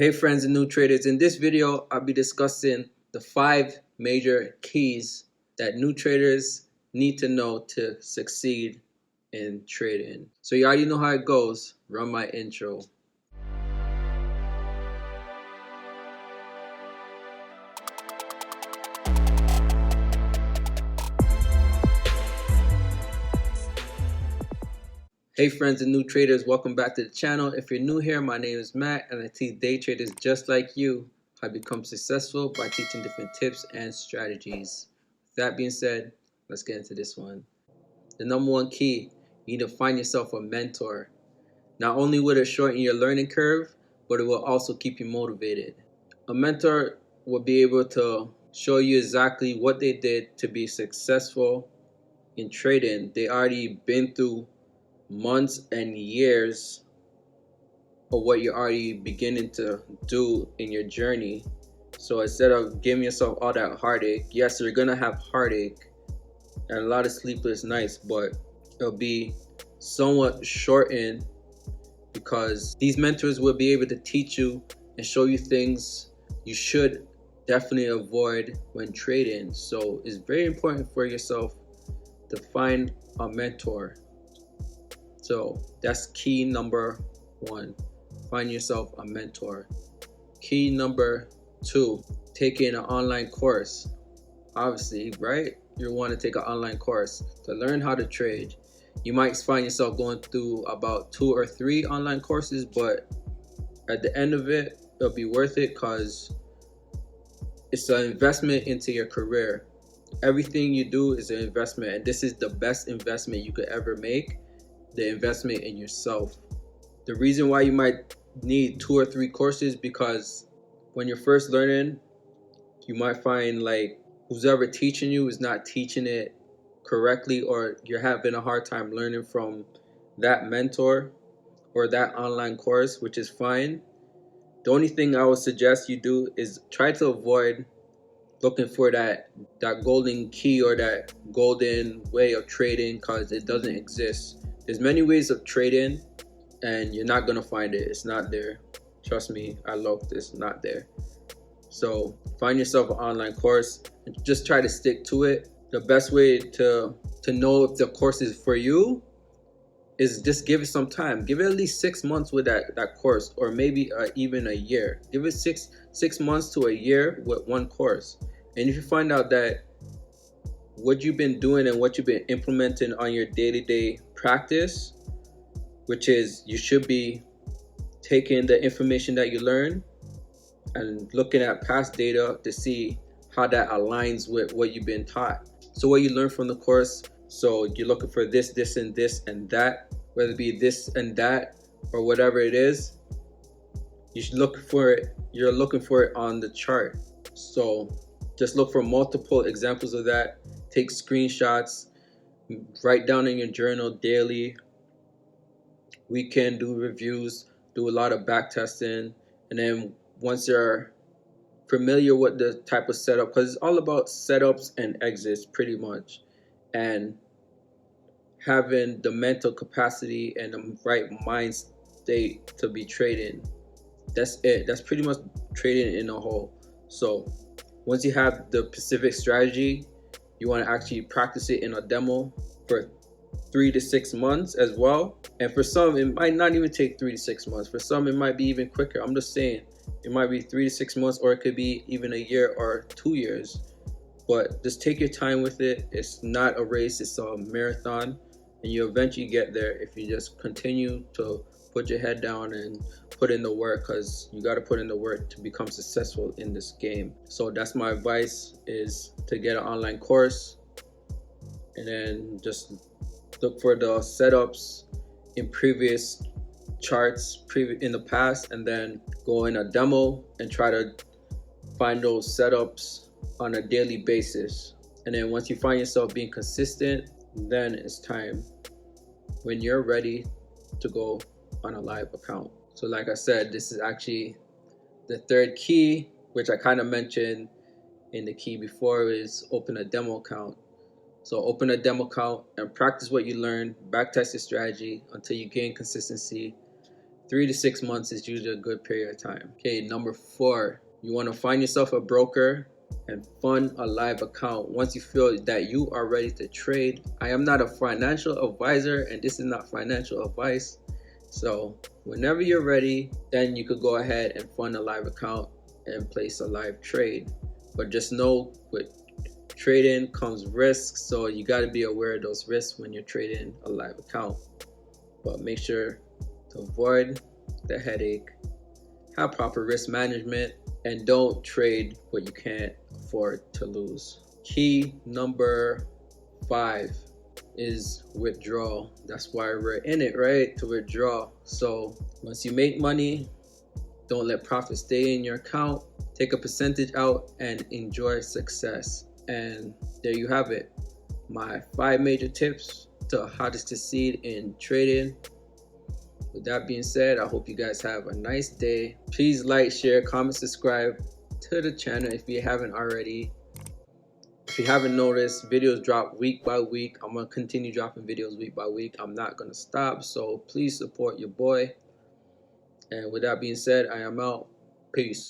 Hey friends and new traders, in this video I'll be discussing the 5 major keys that new traders need to know to succeed in trading. So you already know how it goes. Run my intro. Hey friends and new traders, welcome back to the channel. If you're new here, my name is Matt and I teach day traders just like you how to become successful by teaching different tips and strategies. With that being said, let's get into this one. The number one key, you need to find yourself a mentor. Not only will it shorten your learning curve, but it will also keep you motivated. A mentor will be able to show you exactly what they did to be successful in trading. They already been through months and years of what you're already beginning to do in your journey. So instead of giving yourself all that heartache, yes, you're gonna have heartache and a lot of sleepless nights, but it'll be somewhat shortened because these mentors will be able to teach you and show you things you should definitely avoid when trading. So it's very important for yourself to find a mentor. So that's key number 1. Find yourself a mentor. Key number 2, taking an online course. Obviously, right? You want to take an online course to learn how to trade. You might find yourself going through about 2 or 3 online courses, but at the end of it, it'll be worth it because it's an investment into your career. Everything you do is an investment, and this is the best investment you could ever make, the investment in yourself. The reason why you might need 2 or 3 courses because when you're first learning, you might find like who's ever teaching you is not teaching it correctly, or you're having a hard time learning from that mentor or that online course, which is fine. The only thing I would suggest you do is try to avoid looking for that golden key or that golden way of trading, because it doesn't exist. There's many ways of trading and you're not gonna find it. It's not there. Trust me, I looked, it's not there. So find yourself an online course and just try to stick to it. The best way to know if the course is for you is just give it some time. Give it at least 6 months with that course, or maybe even a year. Give it six months to a year with one course. And if you find out that what you've been doing and what you've been implementing on your day-to-day practice, which is you should be taking the information that you learn and looking at past data to see how that aligns with what you've been taught. So what you learn from the course, so you're looking for this, this, and this, and that, whether it be this and that, or whatever it is, you should look for it. You're looking for it on the chart. So just look for multiple examples of that. Take screenshots, write down in your journal daily. We can do reviews, do a lot of back testing, and then once you're familiar with the type of setup, because it's all about setups and exits pretty much, and having the mental capacity and the right mind state to be trading. That's it. That's pretty much trading in a whole. So once you have the specific strategy, you want to actually practice it in a demo for 3 to 6 months as well. And for some, it might not even take 3 to 6 months. For some, it might be even quicker. I'm just saying, it might be 3 to 6 months, or it could be even a year or 2 years. But just take your time with it. It's not a race, it's a marathon, and you eventually get there if you just continue to put your head down and put in the work, because you got to put in the work to become successful in this game. So that's my advice, is to get an online course and then just look for the setups in previous charts in the past, and then go in a demo and try to find those setups on a daily basis. And then once you find yourself being consistent, then it's time when you're ready to go on a live account. So like I said, this is actually the 3rd key, which I kind of mentioned in the key before, is open a demo account. So open a demo account and practice what you learn, backtest your strategy until you gain consistency. 3 to 6 months is usually a good period of time. Okay, number 4, you want to find yourself a broker and fund a live account once you feel that you are ready to trade. I am not a financial advisor, and this is not financial advice. So whenever you're ready, then you could go ahead and fund a live account and place a live trade. But just know with trading comes risks, so you got to be aware of those risks when you're trading a live account. But make sure to avoid the headache, have proper risk management, and don't trade what you can't afford to lose. Key number 5 is withdrawal. That's why we're in it, right? To withdraw. So once you make money, don't let profit stay in your account. Take a percentage out and enjoy success. And there you have it. My 5 major tips to how to succeed in trading. With that being said, I hope you guys have a nice day. Please like, share, comment, subscribe to the channel if you haven't already. If you haven't noticed, videos drop week by week. I'm going to continue dropping videos week by week. I'm not going to stop, so please support your boy. And with that being said, I am out. Peace.